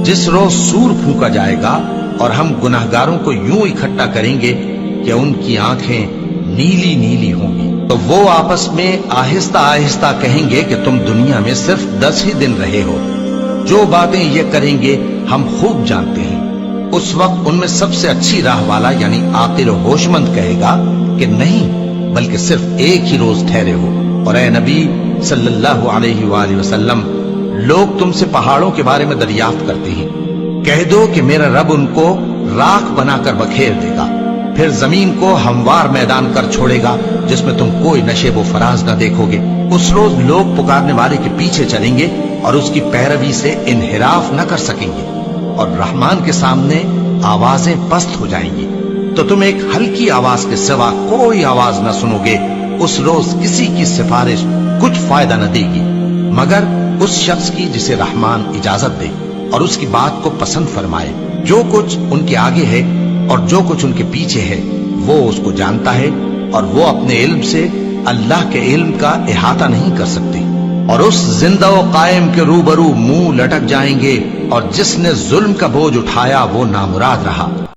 جس روز سور پھونکا جائے گا اور ہم گناہگاروں کو یوں اکٹھا کریں گے کہ ان کی آنکھیں نیلی نیلی ہوں گی، تو وہ آپس میں آہستہ آہستہ کہیں گے کہ تم دنیا میں صرف 10 ہی دن رہے ہو، جو باتیں یہ کریں گے ہم خوب جانتے ہیں۔ اس وقت ان میں سب سے اچھی راہ والا یعنی عاقل و ہوش مند کہے گا کہ نہیں، بلکہ صرف ایک ہی روز ٹھہرے ہو۔ اور اے نبی صلی اللہ علیہ وآلہ وسلم، لوگ تم سے پہاڑوں کے بارے میں دریافت کرتے ہیں، کہہ دو کہ میرا رب ان کو راکھ بنا کر بکھیر دے گا، پھر زمین کو ہموار میدان کر چھوڑے گا جس میں تم کوئی نشیب و فراز نہ دیکھو گے۔ اس روز لوگ پکارنے والے کے پیچھے چلیں گے اور اس کی پیروی سے انحراف نہ کر سکیں گے، اور رحمان کے سامنے آوازیں پست ہو جائیں گی، تو تم ایک ہلکی آواز کے سوا کوئی آواز نہ سنو گے۔ اس روز کسی کی سفارش کچھ فائدہ نہ دے گی مگر اس شخص کی جسے رحمان اجازت دے اور اس کی بات کو پسند فرمائے۔ جو کچھ ان کے آگے ہے اور جو کچھ ان کے پیچھے ہے وہ اس کو جانتا ہے، اور وہ اپنے علم سے اللہ کے علم کا احاطہ نہیں کر سکتے۔ اور اس زندہ و قائم کے روبرو منہ لٹک جائیں گے، اور جس نے ظلم کا بوجھ اٹھایا وہ نامراد رہا۔